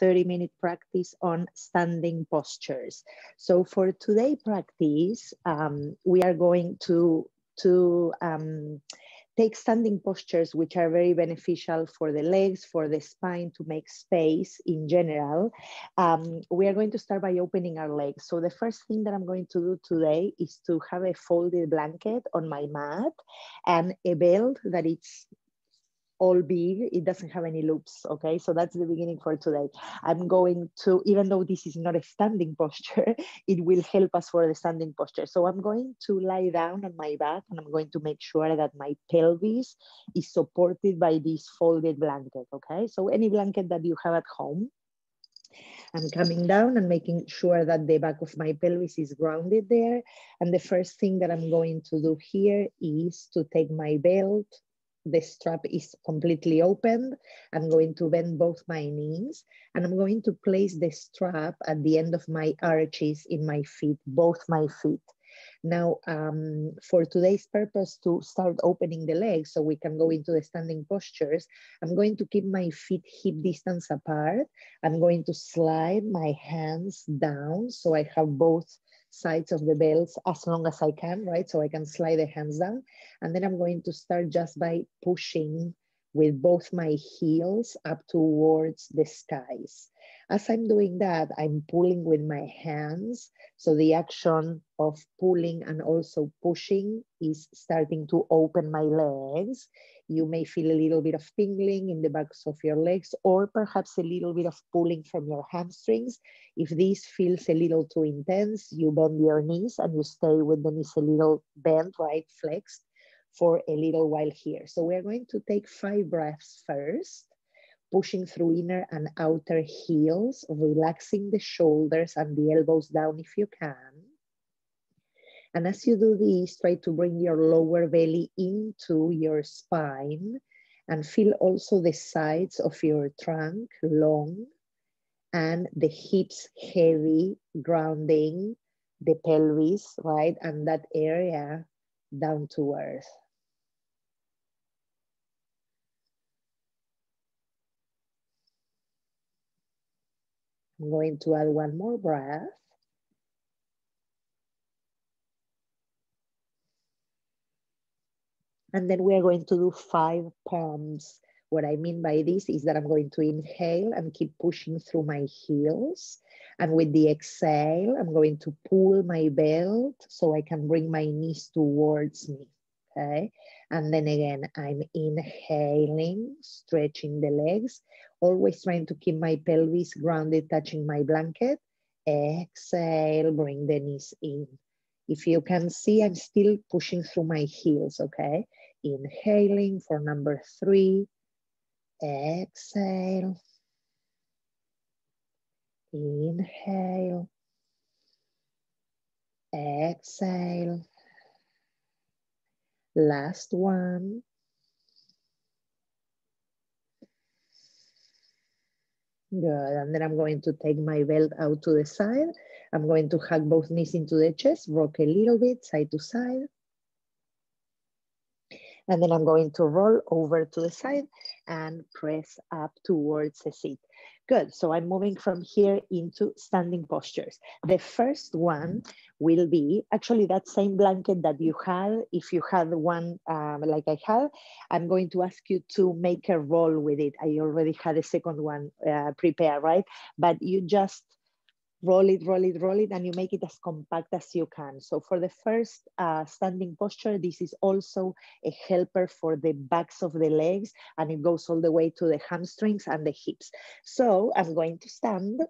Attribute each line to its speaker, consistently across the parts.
Speaker 1: 30-minute practice on standing postures. So for today's practice, we are going to take standing postures, which are very beneficial for the legs, for the spine, to make space in general. We are going to start by opening our legs. So the first thing that I'm going to do today is to have a folded blanket on my mat and a belt that it's all big. It doesn't have any loops, okay? So that's the beginning for today. I'm going to, even though this is not a standing posture, it will help us for the standing posture. So I'm going to lie down on my back and I'm going to make sure that my pelvis is supported by this folded blanket, okay? So any blanket that you have at home. I'm coming down and making sure that the back of my pelvis is grounded there. And the first thing that I'm going to do here is to take my belt. The strap is completely open. I'm going to bend both my knees and I'm going to place the strap at the end of my arches in my feet, both my feet. Now, for today's purpose, to start opening the legs so we can go into the standing postures, I'm going to keep my feet hip distance apart. I'm going to slide my hands down so I have both sides of the belts as long as I can, right? So I can slide the hands down. And then I'm going to start just by pushing with both my heels up towards the skies. As I'm doing that, I'm pulling with my hands. So the action of pulling and also pushing is starting to open my legs. You may feel a little bit of tingling in the backs of your legs, or perhaps a little bit of pulling from your hamstrings. If this feels a little too intense, you bend your knees and you stay with the knees a little bent, right, flexed, for a little while here. So we're going to take 5 breaths first, pushing through inner and outer heels, relaxing the shoulders and the elbows down if you can. And as you do this, try to bring your lower belly into your spine and feel also the sides of your trunk long and the hips heavy, grounding the pelvis, right? And that area down to earth. I'm going to add one more breath. And then we are going to do 5 palms. What I mean by this is that I'm going to inhale and keep pushing through my heels. And with the exhale, I'm going to pull my belt so I can bring my knees towards me, okay? And then again, I'm inhaling, stretching the legs, always trying to keep my pelvis grounded, touching my blanket. Exhale, bring the knees in. If you can see, I'm still pushing through my heels, okay? Inhaling for number 3. Exhale. Inhale. Exhale. Last one. Good, and then I'm going to take my belt out to the side. I'm going to hug both knees into the chest, rock a little bit side to side. And then I'm going to roll over to the side and press up towards the seat. Good, so I'm moving from here into standing postures. The first one will be, actually that same blanket that you had, if you had one like I had, I'm going to ask you to make a roll with it. I already had a second one prepared, right? But you just roll it, and you make it as compact as you can. So for the first standing posture, this is also a helper for the backs of the legs, and it goes all the way to the hamstrings and the hips. So I'm going to stand.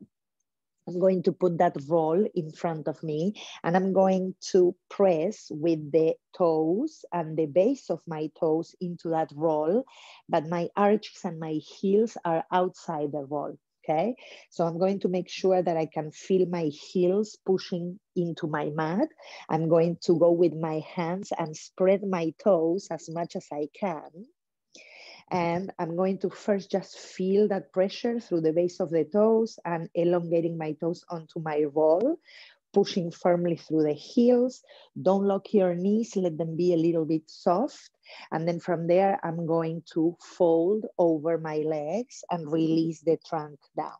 Speaker 1: I'm going to put that roll in front of me, and I'm going to press with the toes and the base of my toes into that roll, but my arches and my heels are outside the roll. Okay, so I'm going to make sure that I can feel my heels pushing into my mat. I'm going to go with my hands and spread my toes as much as I can. And I'm going to first just feel that pressure through the base of the toes and elongating my toes onto my roll, pushing firmly through the heels. Don't lock your knees, let them be a little bit soft. And then from there, I'm going to fold over my legs and release the trunk down.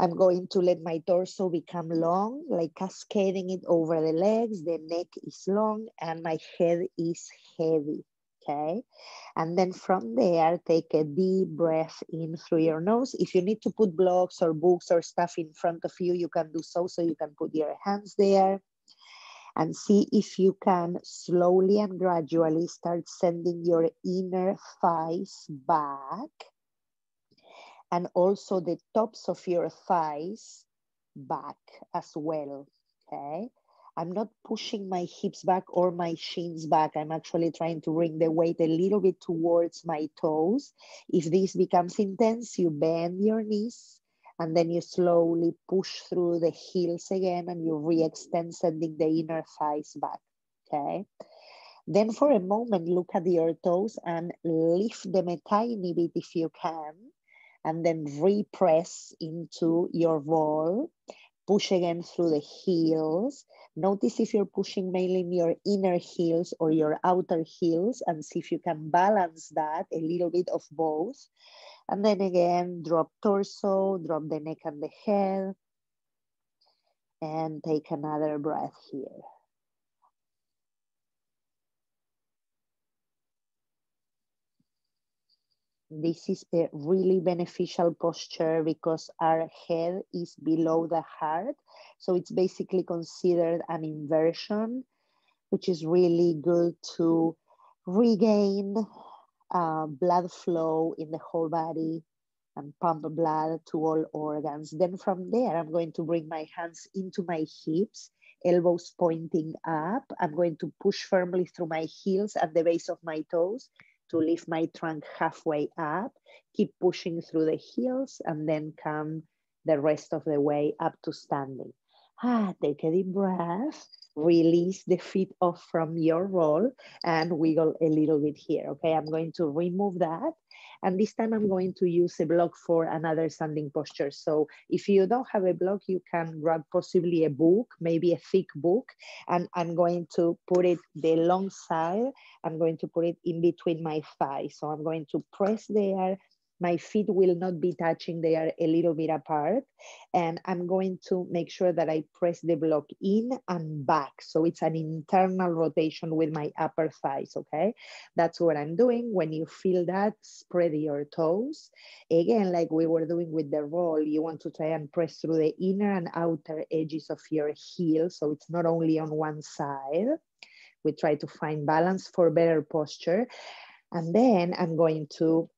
Speaker 1: I'm going to let my torso become long, like cascading it over the legs. The neck is long and my head is heavy, okay? And then from there, take a deep breath in through your nose. If you need to put blocks or books or stuff in front of you, you can do so. So you can put your hands there and see if you can slowly and gradually start sending your inner thighs back, and also the tops of your thighs back as well, okay? I'm not pushing my hips back or my shins back. I'm actually trying to bring the weight a little bit towards my toes. If this becomes intense, you bend your knees and then you slowly push through the heels again and you re-extend, sending the inner thighs back, okay? Then for a moment, look at your toes and lift them a tiny bit if you can, and then repress into your roll. Push again through the heels. Notice if you're pushing mainly in your inner heels or your outer heels, and see if you can balance that, a little bit of both. And then again, drop torso, drop the neck and the head, and take another breath here. This is a really beneficial posture because our head is below the heart. So it's basically considered an inversion, which is really good to regain blood flow in the whole body and pump blood to all organs. Then from there, I'm going to bring my hands into my hips, elbows pointing up. I'm going to push firmly through my heels at the base of my toes to lift my trunk halfway up. Keep pushing through the heels and then come the rest of the way up to standing. Take a deep breath. Release the feet off from your roll and wiggle a little bit here, okay? I'm going to remove that. And this time I'm going to use a block for another standing posture. So if you don't have a block, you can grab possibly a book, maybe a thick book, and I'm going to put it the long side. I'm going to put it in between my thighs. So I'm going to press there. My feet will not be touching, they are a little bit apart. And I'm going to make sure that I press the block in and back. So it's an internal rotation with my upper thighs, okay? That's what I'm doing. When you feel that, spread your toes. Again, like we were doing with the roll, you want to try and press through the inner and outer edges of your heel. So it's not only on one side. We try to find balance for better posture. And then I'm going to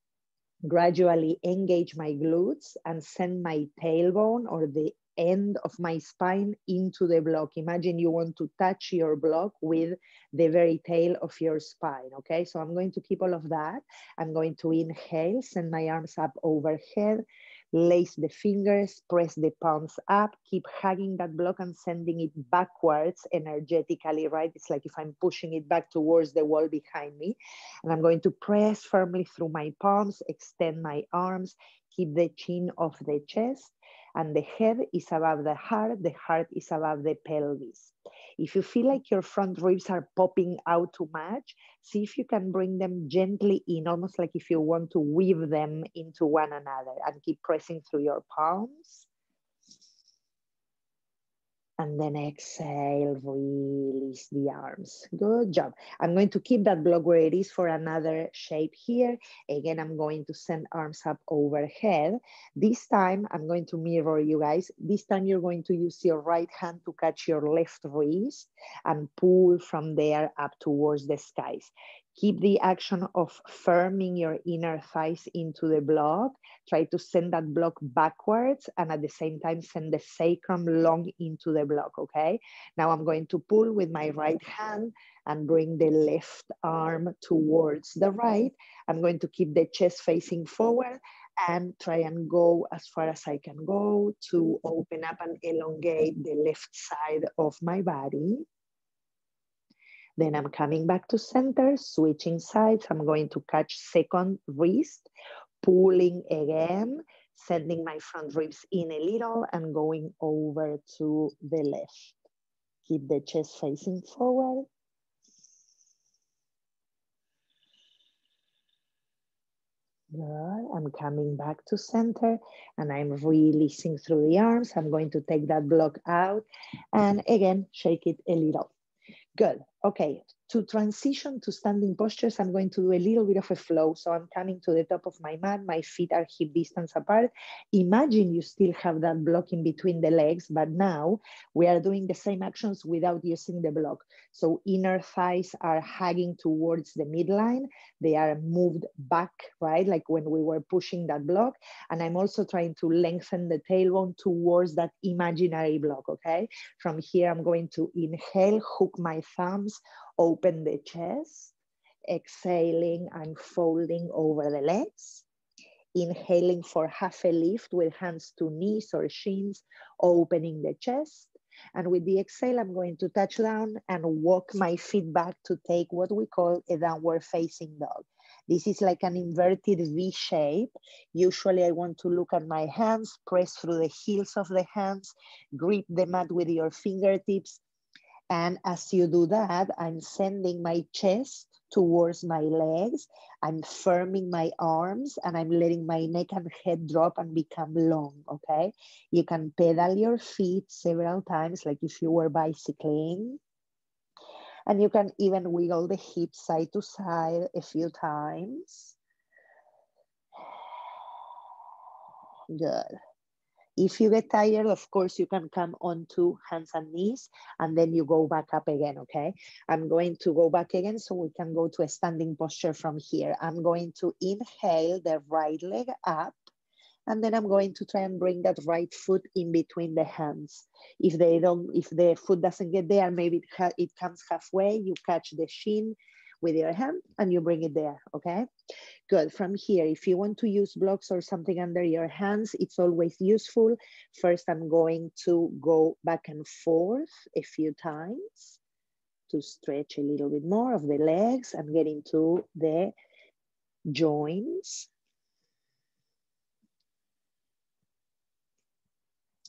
Speaker 1: gradually engage my glutes and send my tailbone or the end of my spine into the block. Imagine you want to touch your block with the very tail of your spine, okay? So I'm going to keep all of that. I'm going to inhale, send my arms up overhead, lace the fingers, press the palms up, keep hugging that block and sending it backwards energetically, right? It's like if I'm pushing it back towards the wall behind me. And I'm going to press firmly through my palms, extend my arms, keep the chin off the chest, and the head is above the heart is above the pelvis. If you feel like your front ribs are popping out too much, see if you can bring them gently in, almost like if you want to weave them into one another, and keep pressing through your palms. And then exhale, release the arms. Good job. I'm going to keep that block where it is for another shape here. Again, I'm going to send arms up overhead. This time, I'm going to mirror you guys. This time, you're going to use your right hand to catch your left wrist and pull from there up towards the skies. Keep the action of firming your inner thighs into the block. Try to send that block backwards and at the same time send the sacrum long into the block, okay? Now I'm going to pull with my right hand and bring the left arm towards the right. I'm going to keep the chest facing forward and try and go as far as I can go to open up and elongate the left side of my body. Then I'm coming back to center, switching sides. I'm going to catch second wrist, pulling again, sending my front ribs in a little and going over to the left. Keep the chest facing forward. Good. I'm coming back to center and I'm releasing through the arms. I'm going to take that block out and again, shake it a little. Good. Okay. To transition to standing postures, I'm going to do a little bit of a flow. So I'm coming to the top of my mat. My feet are hip distance apart. Imagine you still have that block in between the legs, but now we are doing the same actions without using the block. So inner thighs are hugging towards the midline. They are moved back, right? Like when we were pushing that block. And I'm also trying to lengthen the tailbone towards that imaginary block, okay? From here, I'm going to inhale, hook my thumbs, open the chest, exhaling and folding over the legs. Inhaling for half a lift with hands to knees or shins, opening the chest. And with the exhale, I'm going to touch down and walk my feet back to take what we call a downward facing dog. This is like an inverted V shape. Usually I want to look at my hands, press through the heels of the hands, grip the mat with your fingertips. And as you do that, I'm sending my chest towards my legs. I'm firming my arms and I'm letting my neck and head drop and become long, okay? You can pedal your feet several times, like if you were bicycling. And you can even wiggle the hips side to side a few times. Good. If you get tired, of course, you can come onto hands and knees and then you go back up again, okay? I'm going to go back again so we can go to a standing posture from here. I'm going to inhale the right leg up and then I'm going to try and bring that right foot in between the hands. If the foot doesn't get there, maybe it comes halfway, you catch the shin with your hand and you bring it there, okay? Good. From here, if you want to use blocks or something under your hands, it's always useful. First, I'm going to go back and forth a few times to stretch a little bit more of the legs and get into the joints.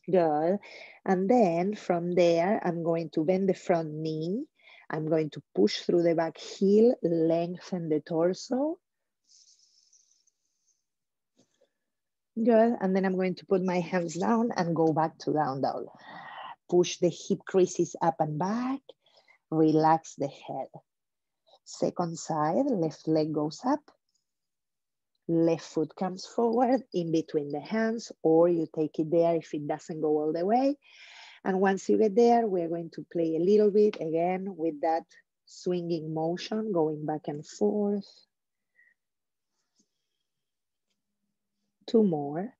Speaker 1: Good. And then from there, I'm going to bend the front knee. I'm going to push through the back heel, lengthen the torso. Good. And then I'm going to put my hands down and go back to down dog. Push the hip creases up and back. Relax the head. Second side, left leg goes up. Left foot comes forward in between the hands, or you take it there if it doesn't go all the way. And once you get there, we're going to play a little bit again with that swinging motion, going back and forth. Two more.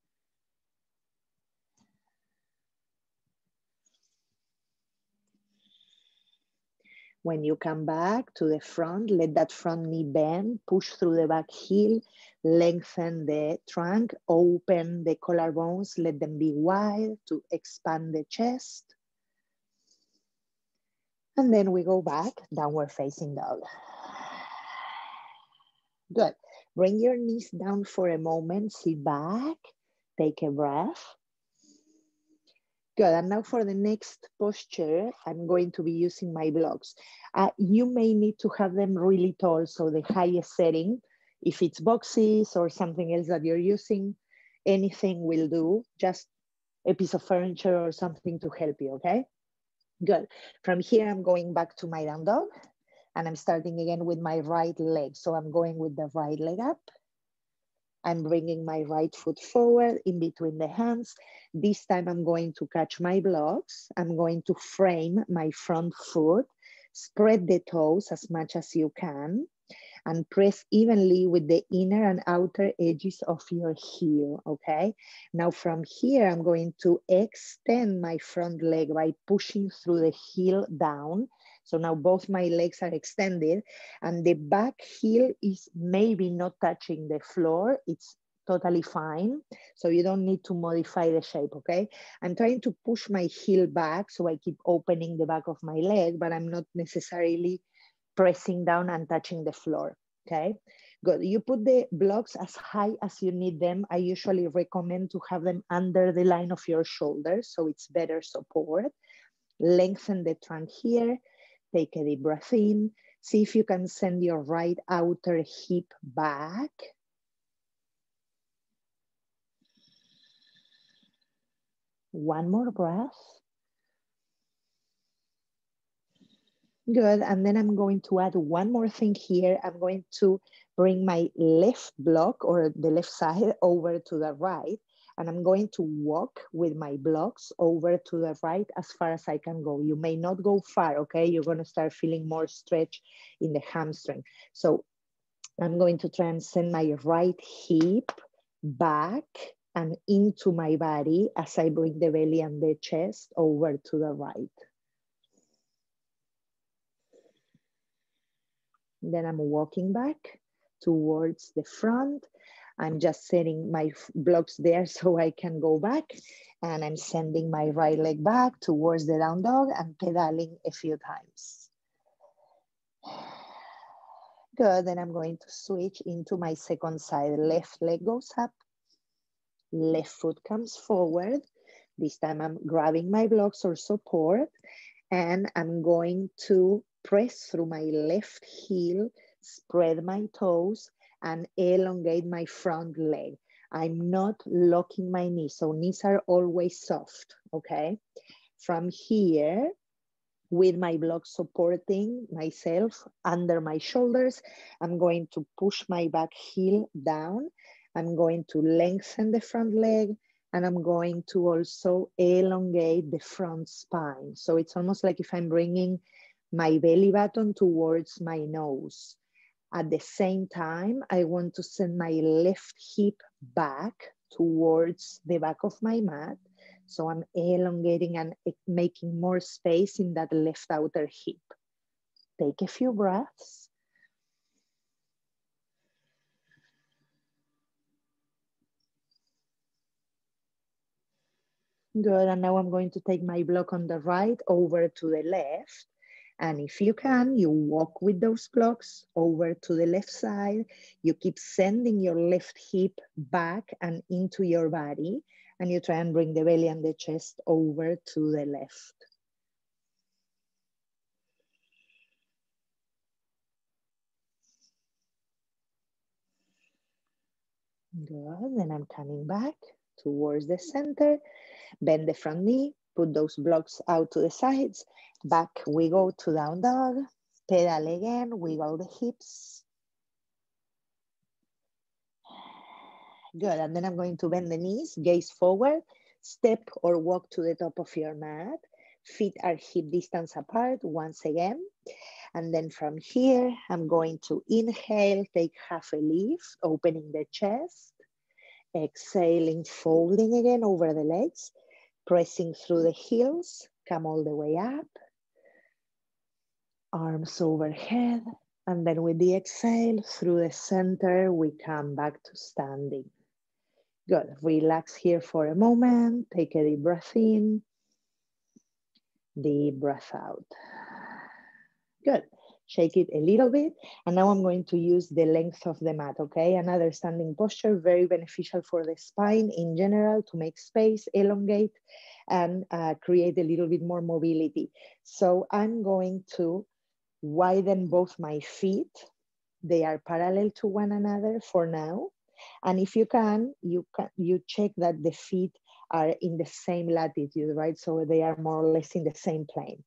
Speaker 1: When you come back to the front, let that front knee bend, push through the back heel, lengthen the trunk, open the collarbones, let them be wide to expand the chest. And then we go back, downward facing dog. Good. Bring your knees down for a moment, sit back, take a breath. Good, and now for the next posture, I'm going to be using my blocks. You may need to have them really tall, so the highest setting, if it's boxes or something else that you're using, anything will do, just a piece of furniture or something to help you, okay? Good. From here, I'm going back to my down dog, and I'm starting again with my right leg. So I'm going with the right leg up. I'm bringing my right foot forward in between the hands. This time I'm going to catch my blocks. I'm going to frame my front foot, spread the toes as much as you can, and press evenly with the inner and outer edges of your heel, okay? Now from here, I'm going to extend my front leg by pushing through the heel down. So now both my legs are extended and the back heel is maybe not touching the floor. It's totally fine. So you don't need to modify the shape, okay? I'm trying to push my heel back so I keep opening the back of my leg, but I'm not necessarily pressing down and touching the floor, okay? Good, you put the blocks as high as you need them. I usually recommend to have them under the line of your shoulders, so it's better support. Lengthen the trunk here, take a deep breath in. See if you can send your right outer hip back. One more breath. Good, and then I'm going to add one more thing here. I'm going to bring my left block or the left side over to the right, and I'm going to walk with my blocks over to the right as far as I can go. You may not go far, okay? You're gonna start feeling more stretch in the hamstring. So I'm going to try and send my right hip back and into my body as I bring the belly and the chest over to the right. Then I'm walking back towards the front. I'm just setting my blocks there so I can go back. And I'm sending my right leg back towards the down dog and pedaling a few times. Good, then I'm going to switch into my second side. Left leg goes up, left foot comes forward. This time I'm grabbing my blocks or support, and I'm going to press through my left heel, spread my toes, and elongate my front leg. I'm not locking my knees, so knees are always soft, okay? From here, with my blocks supporting myself under my shoulders, I'm going to push my back heel down. I'm going to lengthen the front leg, and I'm going to also elongate the front spine. So it's almost like if I'm bringing my belly button towards my nose. At the same time, I want to send my left hip back towards the back of my mat. So I'm elongating and making more space in that left outer hip. Take a few breaths. Good, and now I'm going to take my block on the right over to the left. And if you can, you walk with those blocks over to the left side. You keep sending your left hip back and into your body. And you try and bring the belly and the chest over to the left. Good, then I'm coming back towards the center. Bend the front knee, put those blocks out to the sides. Back we go to down dog. Pedal again, wiggle the hips. Good, and then I'm going to bend the knees, gaze forward, step or walk to the top of your mat. Feet are hip distance apart once again. And then from here, I'm going to inhale, take half a lift, opening the chest. Exhaling, folding again over the legs, pressing through the heels, come all the way up. Arms overhead. And then with the exhale, through the center, we come back to standing. Good, relax here for a moment. Take a deep breath in. Deep breath out. Good, shake it a little bit. And now I'm going to use the length of the mat, okay? Another standing posture, very beneficial for the spine in general to make space, elongate, and create a little bit more mobility. So I'm going to widen both my feet. They are parallel to one another for now. And if you can, you check that the feet are in the same latitude, right? So they are more or less in the same plane.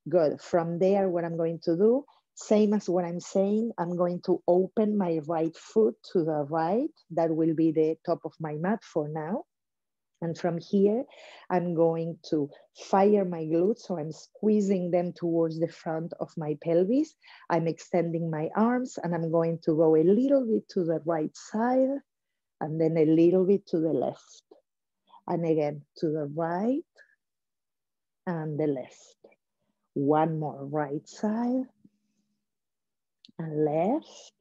Speaker 1: Good. From there, what I'm going to do, same as what I'm saying, I'm going to open my right foot to the right. That will be the top of my mat for now. And from here, I'm going to fire my glutes. So I'm squeezing them towards the front of my pelvis. I'm extending my arms, and I'm going to go a little bit to the right side and then a little bit to the left. And again, to the right and the left. One more, right side and left.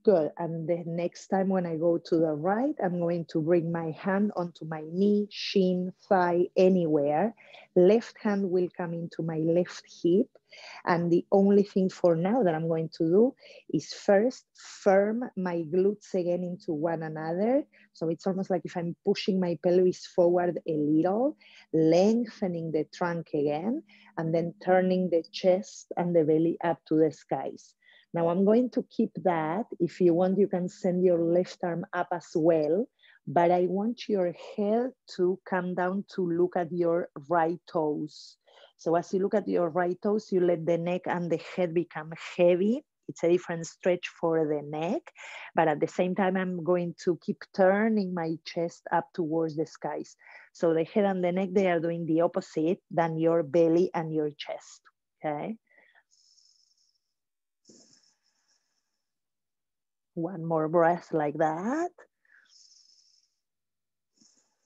Speaker 1: Good, and the next time when I go to the right, I'm going to bring my hand onto my knee, shin, thigh, anywhere. Left hand will come into my left hip. And the only thing for now that I'm going to do is first firm my glutes again into one another. So it's almost like if I'm pushing my pelvis forward a little, lengthening the trunk again, and then turning the chest and the belly up to the skies. Now I'm going to keep that. If you want, you can send your left arm up as well, but I want your head to come down to look at your right toes. So as you look at your right toes, you let the neck and the head become heavy. It's a different stretch for the neck, but at the same time, I'm going to keep turning my chest up towards the skies. So the head and the neck, they are doing the opposite than your belly and your chest, okay? One more breath like that.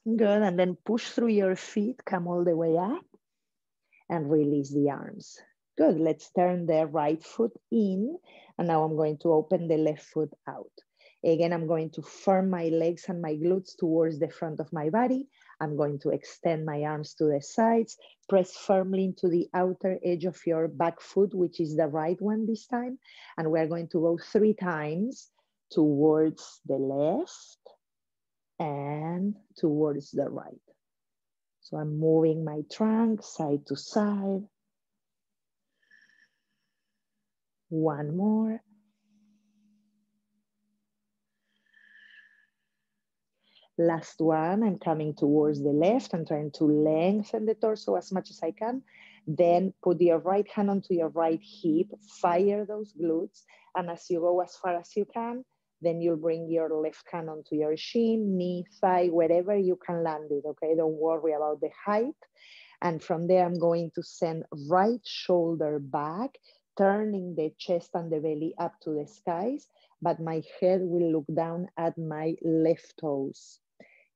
Speaker 1: Good, and then push through your feet, come all the way up and release the arms. Good, let's turn the right foot in, and now I'm going to open the left foot out. Again, I'm going to firm my legs and my glutes towards the front of my body. I'm going to extend my arms to the sides, press firmly into the outer edge of your back foot, which is the right one this time. And we're going to go 3 times towards the left and towards the right. So I'm moving my trunk side to side. One more. Last one, I'm coming towards the left. I'm trying to lengthen the torso as much as I can. Then put your right hand onto your right hip, fire those glutes. And as you go as far as you can, then you'll bring your left hand onto your shin, knee, thigh, wherever you can land it, okay? Don't worry about the height. And from there, I'm going to send right shoulder back, turning the chest and the belly up to the skies, but my head will look down at my left toes.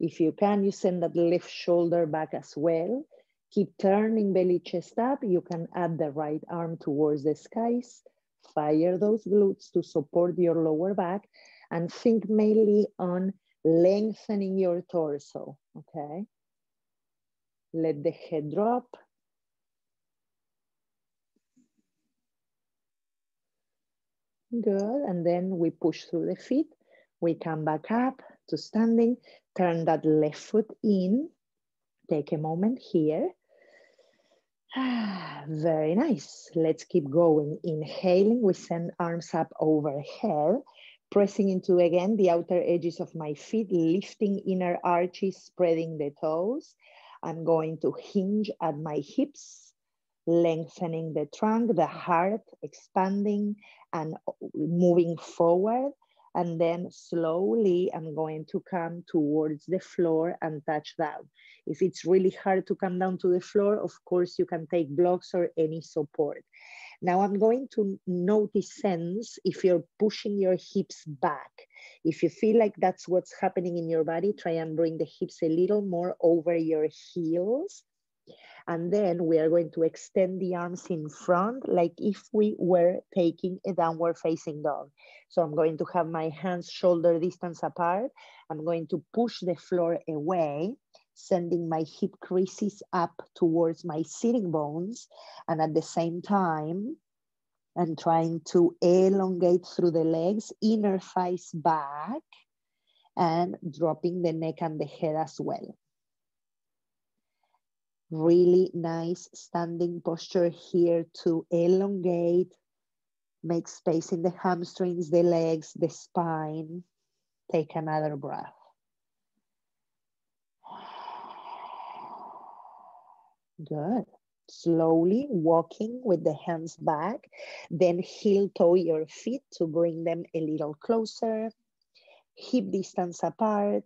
Speaker 1: If you can, you send that left shoulder back as well. Keep turning belly chest up. You can add the right arm towards the skies. Fire those glutes to support your lower back and think mainly on lengthening your torso, okay? Let the head drop. Good, and then we push through the feet. We come back up to standing. Turn that left foot in. Take a moment here. Very nice. Let's keep going. Inhaling, we send arms up overhead, pressing into again the outer edges of my feet, lifting inner arches, spreading the toes. I'm going to hinge at my hips, lengthening the trunk, the heart expanding and moving forward. And then slowly, I'm going to come towards the floor and touch down. If it's really hard to come down to the floor, of course, you can take blocks or any support. Now I'm going to notice, sense if you're pushing your hips back. If you feel like that's what's happening in your body, try and bring the hips a little more over your heels. And then we are going to extend the arms in front, like if we were taking a downward facing dog. So I'm going to have my hands shoulder distance apart. I'm going to push the floor away, sending my hip creases up towards my sitting bones. And at the same time, I'm trying to elongate through the legs, inner thighs back, and dropping the neck and the head as well. Really nice standing posture here to elongate, make space in the hamstrings, the legs, the spine. Take another breath. Good. Slowly walking with the hands back, then heel toe your feet to bring them a little closer, hip distance apart.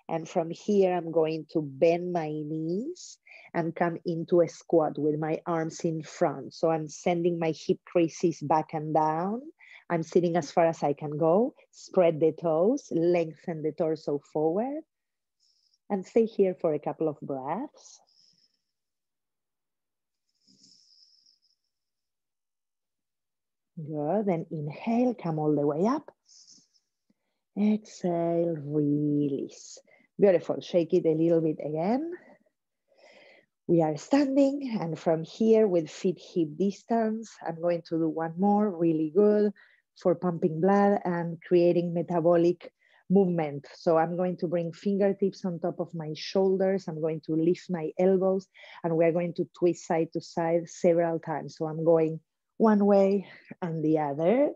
Speaker 1: And from here, I'm going to bend my knees and come into a squat with my arms in front. So I'm sending my hip creases back and down. I'm sitting as far as I can go. Spread the toes, lengthen the torso forward, and stay here for a couple of breaths. Good, then inhale, come all the way up. Exhale, release. Beautiful, shake it a little bit again. We are standing, and from here with feet hip distance, I'm going to do one more, really good for pumping blood and creating metabolic movement. So I'm going to bring fingertips on top of my shoulders. I'm going to lift my elbows, and we're going to twist side to side several times. So I'm going one way and the other.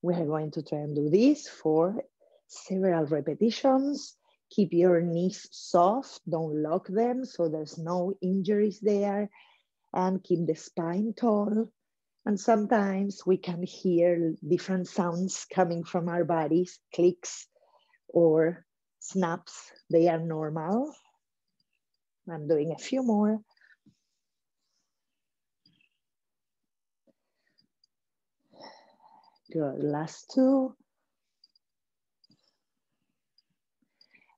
Speaker 1: We are going to try and do this for Several repetitions. Keep your knees soft, don't lock them so there's no injuries there, and keep the spine tall. And sometimes we can hear different sounds coming from our bodies, clicks or snaps. They are normal. I'm doing a few more. Good, last two.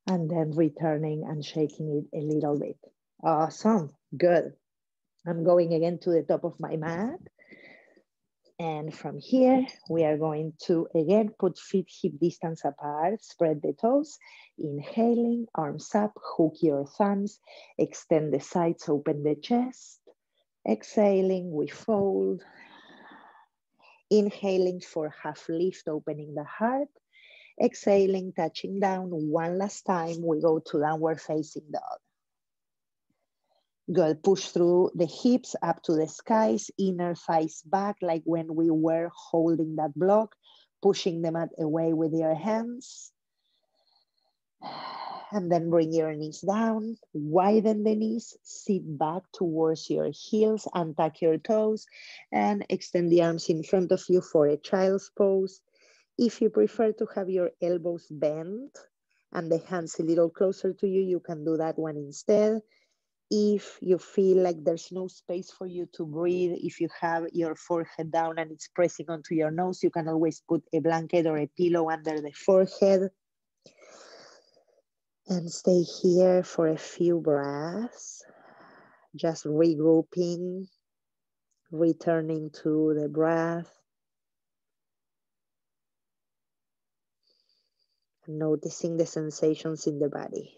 Speaker 1: And then returning and shaking it a little bit. Awesome, good. I'm going again to the top of my mat. And from here, we are going to, again, put feet hip distance apart, spread the toes, inhaling, arms up, hook your thumbs, extend the sides, open the chest. Exhaling, we fold. Inhaling for half lift, opening the heart. Exhaling, touching down. One last time, we go to downward facing dog. Good, push through the hips up to the skies, inner thighs back, like when we were holding that block, pushing the mat away with your hands. And then bring your knees down, widen the knees, sit back towards your heels, untuck your toes, and extend the arms in front of you for a child's pose. If you prefer to have your elbows bent and the hands a little closer to you, you can do that one instead. If you feel like there's no space for you to breathe, if you have your forehead down and it's pressing onto your nose, you can always put a blanket or a pillow under the forehead. And stay here for a few breaths, just regrouping, returning to the breath. Noticing the sensations in the body.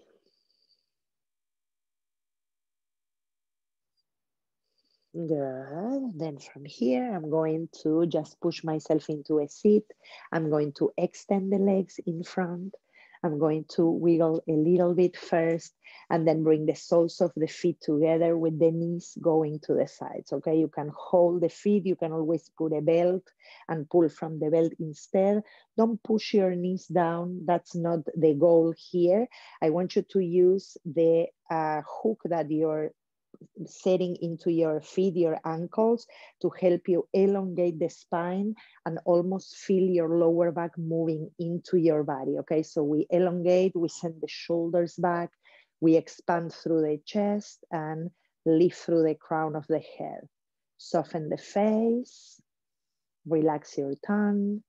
Speaker 1: Good. Then from here, I'm going to just push myself into a seat. I'm going to extend the legs in front. I'm going to wiggle a little bit first and then bring the soles of the feet together with the knees going to the sides, okay? You can hold the feet. You can always put a belt and pull from the belt instead. Don't push your knees down. That's not the goal here. I want you to use the hook that you're setting into your feet, your ankles, to help you elongate the spine and almost feel your lower back moving into your body, okay? So we elongate, we send the shoulders back, we expand through the chest and lift through the crown of the head. Soften the face, relax your tongue.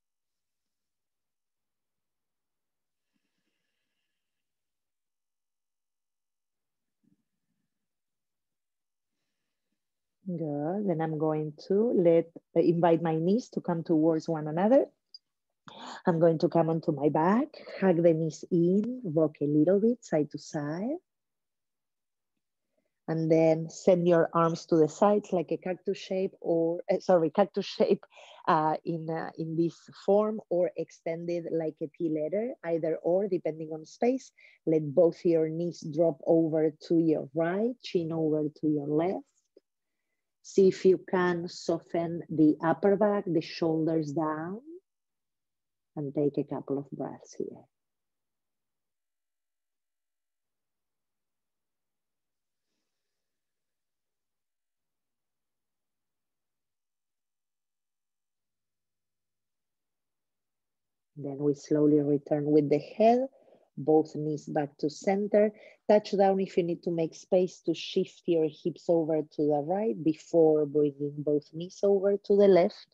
Speaker 1: Good, then I'm going to invite my knees to come towards one another. I'm going to come onto my back, hug the knees in, rock a little bit side to side. And then send your arms to the sides like a cactus shape in this form, or extended like a T letter, either or, depending on space. Let both your knees drop over to your right, chin over to your left. See if you can soften the upper back, the shoulders down, and take a couple of breaths here. Then we slowly return with the head, both knees back to center. Touch down if you need to make space to shift your hips over to the right before bringing both knees over to the left.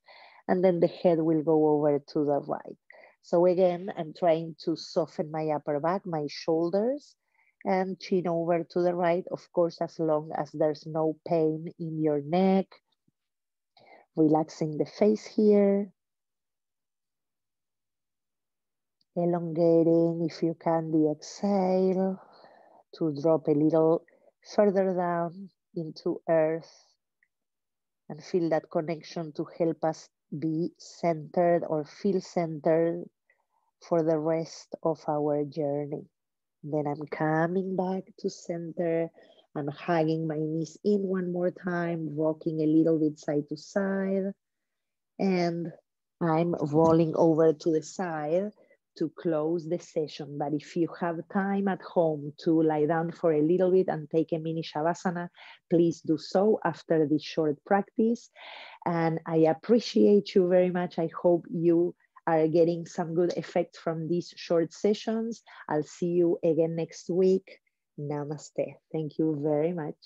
Speaker 1: And then the head will go over to the right. So again, I'm trying to soften my upper back, my shoulders, and chin over to the right. Of course, as long as there's no pain in your neck. Relaxing the face here. Elongating, if you can, the exhale to drop a little further down into earth and feel that connection to help us be centered or feel centered for the rest of our journey. Then I'm coming back to center. I'm hugging my knees in one more time, rocking a little bit side to side. And I'm rolling over to the side to close the session. But if you have time at home to lie down for a little bit and take a mini Shavasana, please do so after this short practice. And I appreciate you very much. I hope you are getting some good effect from these short sessions. I'll see you again next week. Namaste. Thank you very much.